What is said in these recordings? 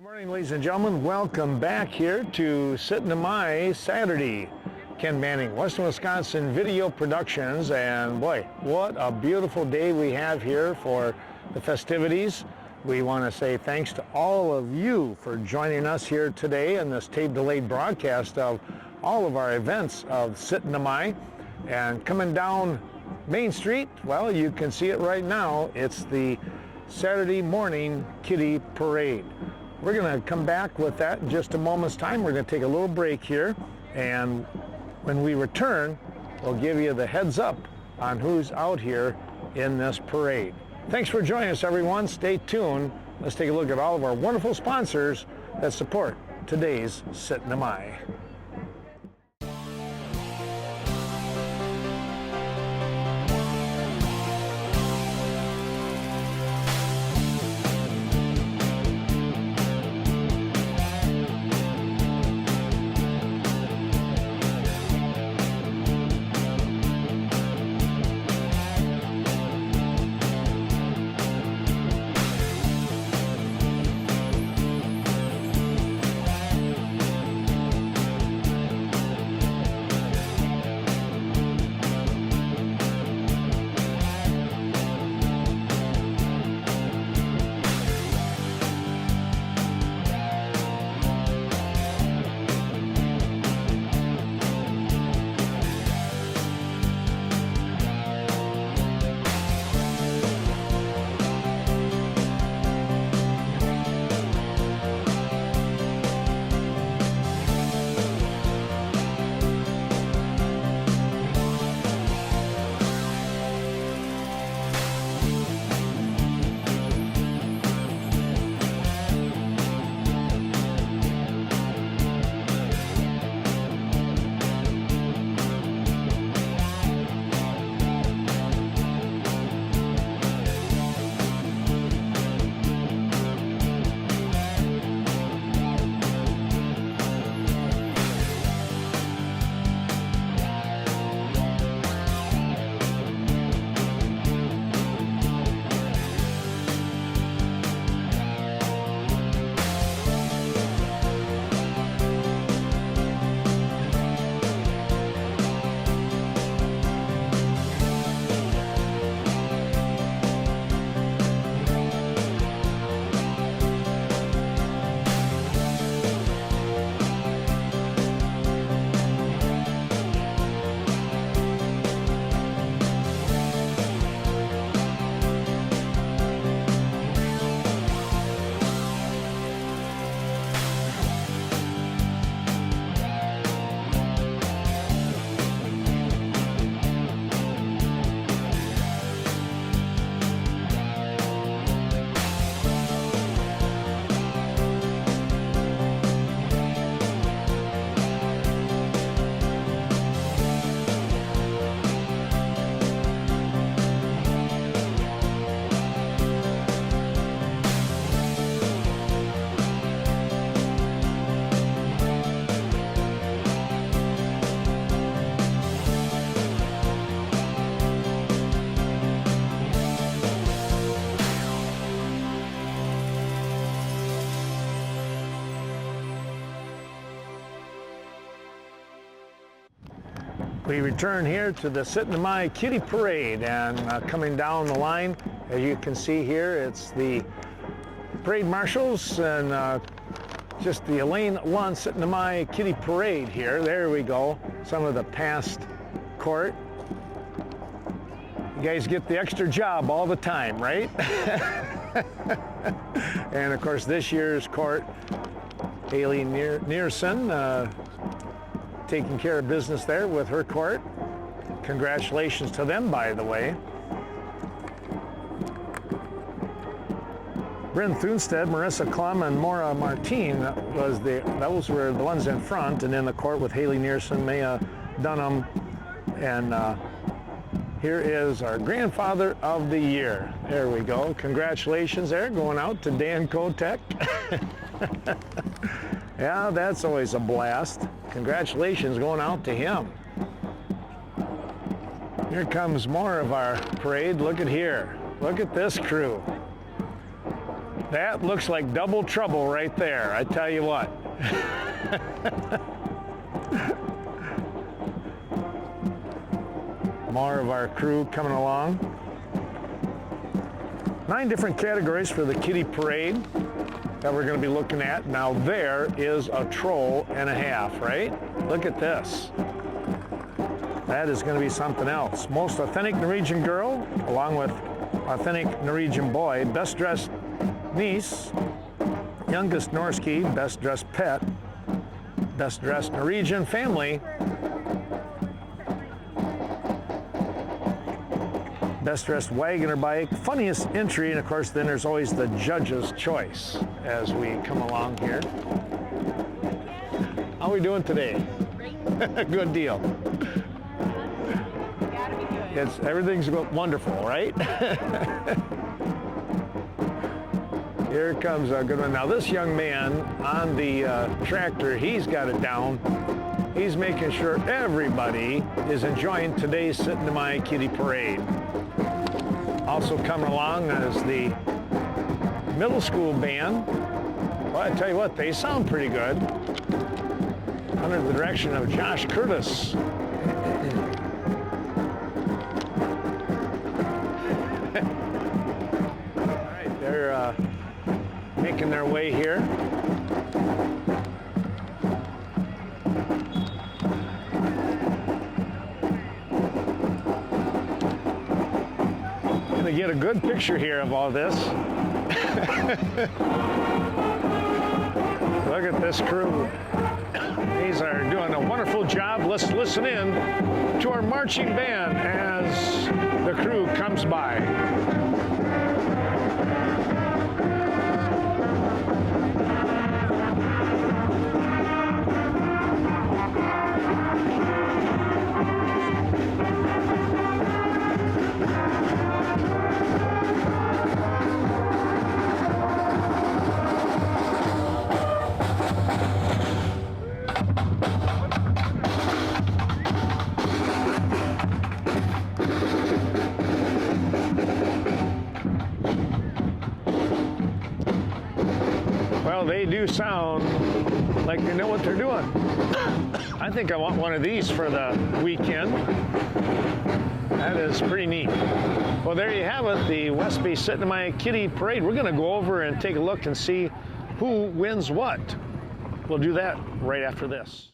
Morning, ladies and gentlemen. Welcome back here to Syttende Mai Saturday. Ken Manning, Western Wisconsin Video Productions, and boy, what a beautiful day we have here for the festivities. We want to say thanks to all of you for joining us here today in this tape-delayed broadcast of all of our events of Syttende Mai. And coming down Main Street, well, you can see it right now. It's the Saturday morning Kiddie Parade. We're going to come back with that in just a moment's time. We're going to take a little break here, and when we return, we'll give you the heads up on who's out here in this parade. Thanks for joining us, everyone. Stay tuned. Let's take a look at all of our wonderful sponsors that support today's Syttende Mai. We return here to the Syttende Mai Kiddie Parade, and coming down the line, as you can see here, it's the parade marshals and just the Elaine Lund Syttende Mai Kiddie Parade here. There we go. Some of the past court. You guys get the extra job all the time, right? And of course, this year's court, Haley Neerson, taking care of business there with her court. Congratulations to them, by the way. Bryn Thunstead, Marissa Klum, and Maura Martin those were the ones in front, and in the court with Haley Neerson, Maya Dunham, and here is our grandfather of the year. There we go. Congratulations there, going out to Dan Kotek. Yeah, that's always a blast. Congratulations going out to him. Here comes more of our parade. Look at here. Look at this crew. That looks like double trouble right there, I tell you what. More of our crew coming along. 9 different categories for the Kiddie Parade that we're going to be looking at. Now there is a troll and a half, right? Look at this. That is going to be something else. Most authentic Norwegian girl, along with authentic Norwegian boy, best dressed niece, youngest Norski, best dressed pet, best dressed Norwegian family, best dressed wagon or bike, funniest entry, and of course then there's always the judge's choice as we come along here. How are we doing today? Good deal. Everything's wonderful, right? Here comes a good one. Now this young man on the tractor, he's got it down. He's making sure everybody is enjoying today's Syttende Mai Kiddie Parade. Also coming along is the middle school band. Well, I tell you what, they sound pretty good. Under the direction of Josh Curtis. All right, they're making their way here. Gonna get a good picture here of all this. Look at this crew. These are doing a wonderful job. Let's listen in to our marching band as the crew comes by. Well, they do sound like they know what they're doing. I think I want one of these for the weekend. That is pretty neat. Well, there you have it, the Westby Syttende Mai Kiddie Parade. We're going to go over and take a look and see who wins what. We'll do that right after this.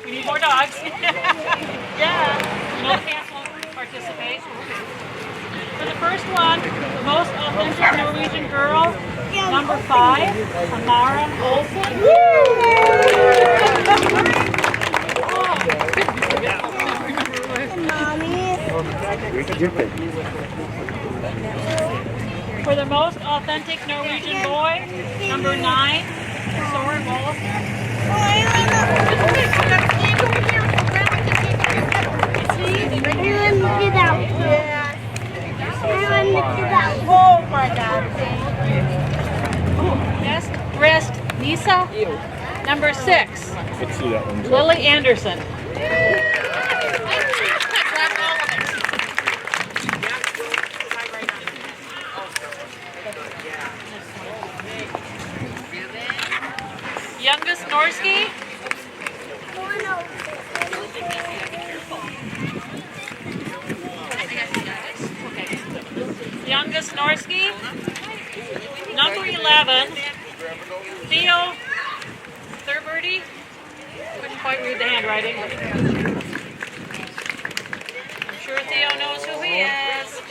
We need more dogs. Yeah. No cats won't participate. For the first one, the most authentic Norwegian girl, number 5, Amara Olsen. For the most authentic Norwegian boy, number 9, Soren Wollesen. Oh my God. Best dressed Nisa, number 6, Lily Anderson. Youngest Norski, number 11, Theo Thurberty. Couldn't quite read the handwriting. I'm sure Theo knows who he is.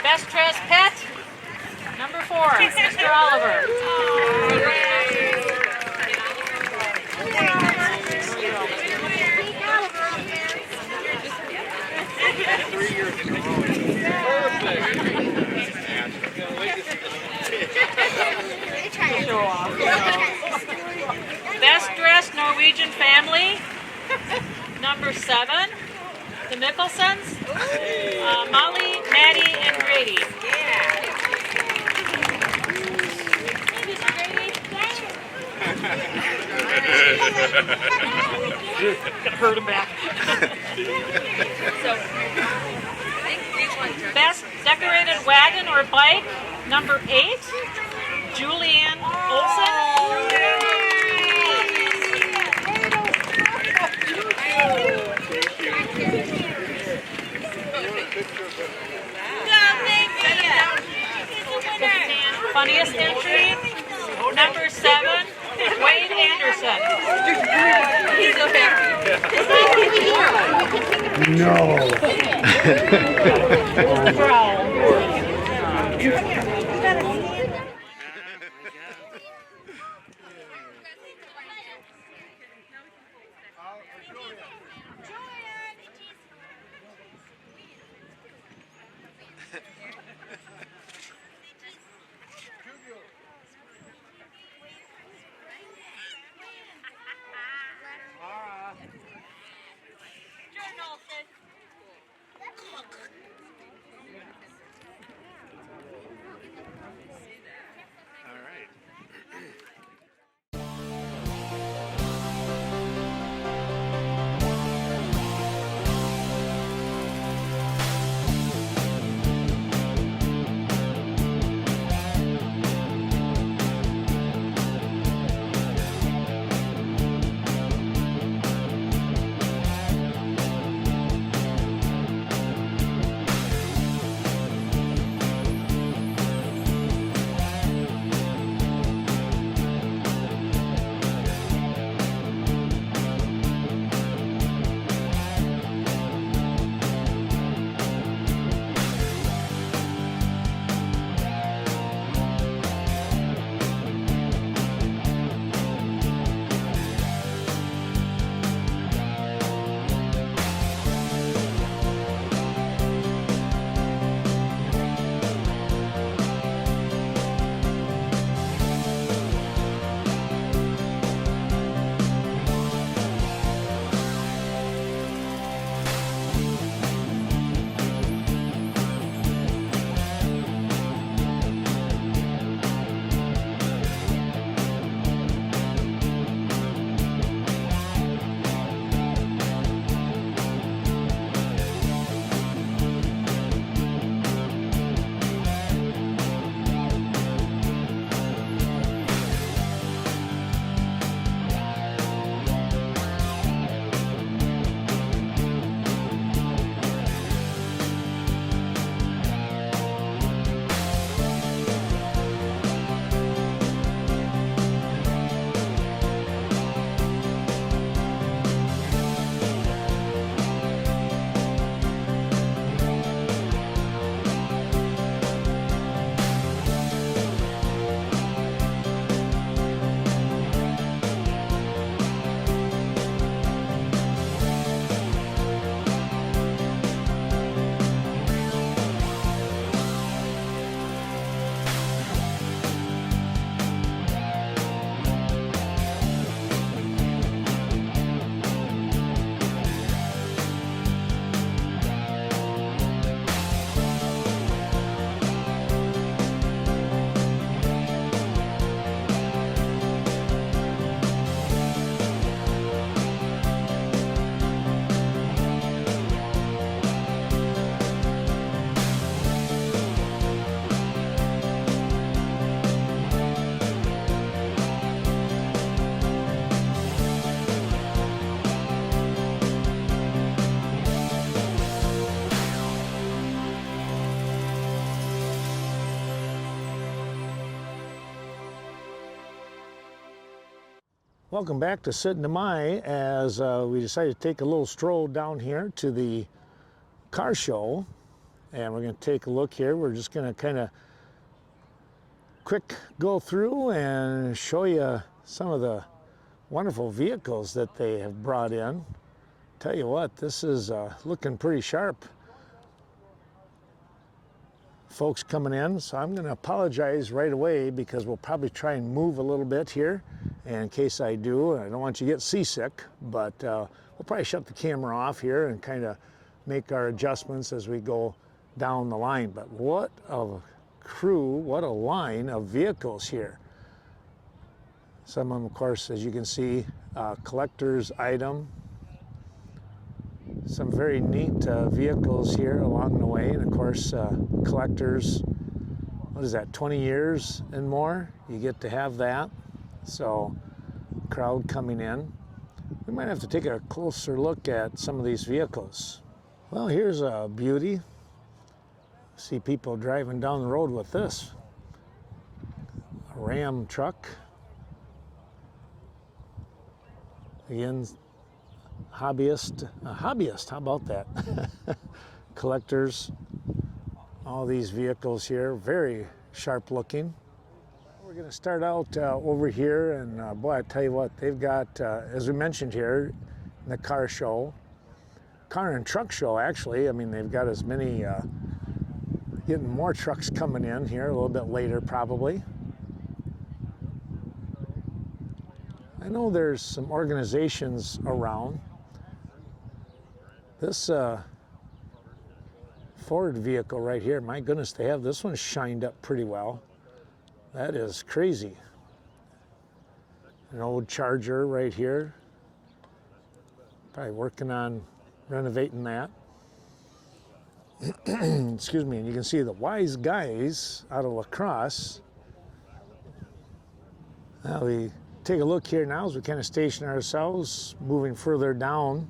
Best dressed pet, number 4, Mr. Oliver. Show off. Best dressed Norwegian family, number 7, the Mikkelsons, Molly, Maddie, and Grady. Gonna hurt him back. Best decorated wagon or bike, number 8, Julianne Olsen. Funniest entry, number 7, Wade Anderson. He's so happy. No. Welcome back to Syttende Mai as we decided to take a little stroll down here to the car show, and we're going to take a look here. We're just going to kind of quick go through and show you some of the wonderful vehicles that they have brought in. Tell you what, this is looking pretty sharp. Folks coming in, so I'm going to apologize right away because we'll probably try and move a little bit here. And in case I do, I don't want you to get seasick, but we'll probably shut the camera off here and kind of make our adjustments as we go down the line. But what a crew, what a line of vehicles here. Some of them, of course, as you can see, collector's item. Some very neat vehicles here along the way, and of course collectors, what is that, 20 years and more, you get to have that. So crowd coming in. We might have to take a closer look at some of these vehicles. Well, here's a beauty. See people driving down the road with this. A Ram truck. Again, hobbyist, how about that? Collectors, all these vehicles here, very sharp looking. We're going to start out over here, and boy, I tell you what, they've got, as we mentioned here, in the car show, car and truck show actually. I mean, they've got as many, getting more trucks coming in here a little bit later probably. I know there's some organizations around. This Ford vehicle right here, my goodness, they have this one shined up pretty well. That is crazy. An old Charger right here. Probably working on renovating that. Excuse me, and you can see the Wise Guys out of La Crosse. Now we take a look here now as we kind of station ourselves, moving further down.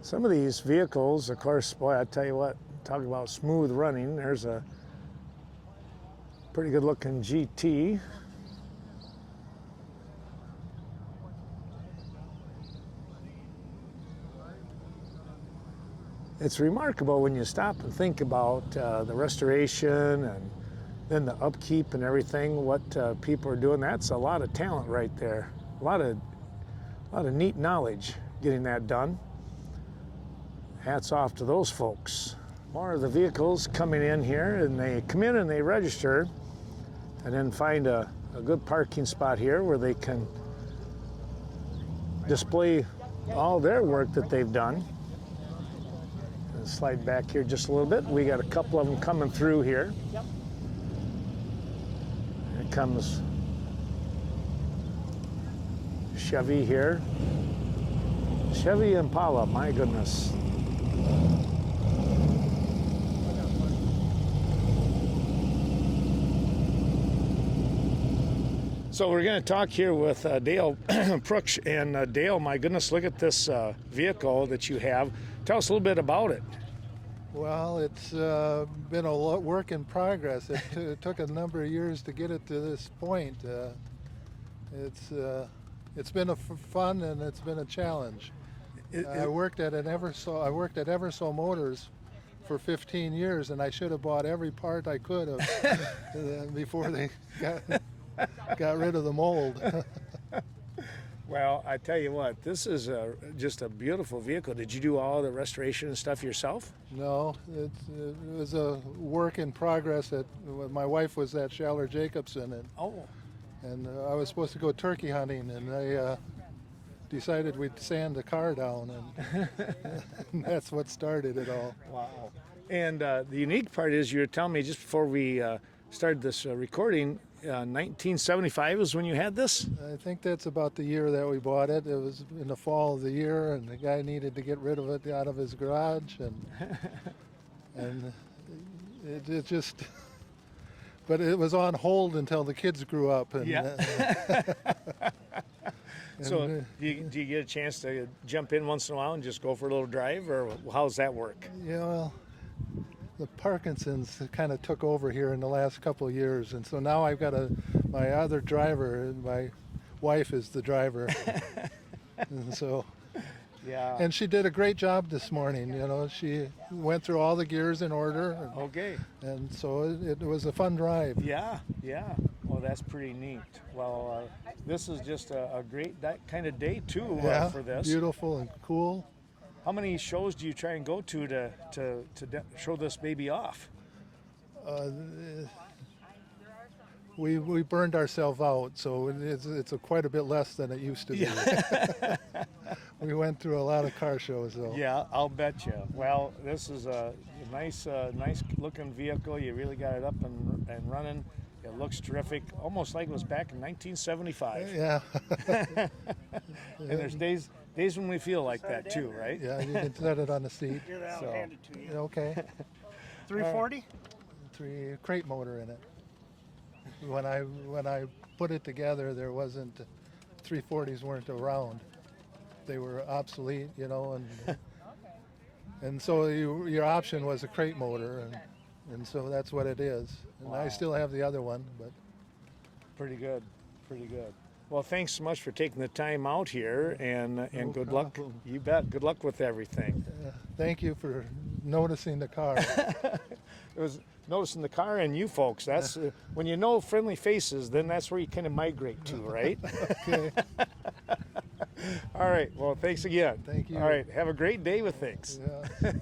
Some of these vehicles, of course, boy, I tell you what, talk about smooth running. There's a pretty good looking GT. It's remarkable when you stop and think about the restoration and then the upkeep and everything, what people are doing. That's a lot of talent right there. A lot of neat knowledge getting that done. Hats off to those folks. More of the vehicles coming in here, and they come in and they register and then find a good parking spot here where they can display all their work that they've done. And slide back here just a little bit. We got a couple of them coming through here. Here comes Chevy here. Chevy Impala, my goodness. So we're going to talk here with Dale Pruksch. And Dale, my goodness, look at this vehicle that you have. Tell us a little bit about it. Well, it's been a work in progress. It took a number of years to get it to this point. It's been fun and it's been a challenge. I worked at Everso Motors for 15 years, and I should have bought every part I could of before they got rid of the mold. Well, I tell you what, this is just a beautiful vehicle. Did you do all the restoration and stuff yourself? No, it was a work in progress. My wife was at Schaller Jacobson, and I was supposed to go turkey hunting, and I decided we'd sand the car down, and that's what started it all. Wow. And the unique part is, you were telling me just before we started this recording, 1975 was when you had this? I think that's about the year that we bought it. It was in the fall of the year, and the guy needed to get rid of it out of his garage, and it just, but it was on hold until the kids grew up. And, yeah. So do you get a chance to jump in once in a while and just go for a little drive, or how's that work? Yeah, well, the Parkinson's kind of took over here in the last couple of years, and so now I've got my other driver. My wife is the driver, and so. Yeah. And she did a great job this morning. You know, she went through all the gears in order. Okay. And so it was a fun drive. Yeah, yeah. Well, that's pretty neat. Well, this is just a great kind of day too for this. Beautiful and cool. How many shows do you try and go to show this baby off? We burned ourselves out, so it's quite a bit less than it used to be. Yeah. We went through a lot of car shows, though. Yeah, I'll bet you. Well, this is a nice looking vehicle. You really got it up and running. It looks terrific, almost like it was back in 1975. Yeah. And there's days when we feel like that too, right? Yeah, you can set it on the seat. So. Hand it to you. Okay. 340? Crate motor in it. When I put it together, there wasn't 340s weren't around. They were obsolete, you know, and so your option was a crate motor, and so that's what it is. And Wow. I still have the other one, but Pretty good. Well, thanks so much for taking the time out here, and good luck. problem. You bet. Good luck with everything. thank you for noticing the car. It was noticing the car and you folks. That's when you know friendly faces, then that's where you kind of migrate to, right? Okay. All right. Well, thanks again. Thank you. All right. Have a great day with things. Yeah.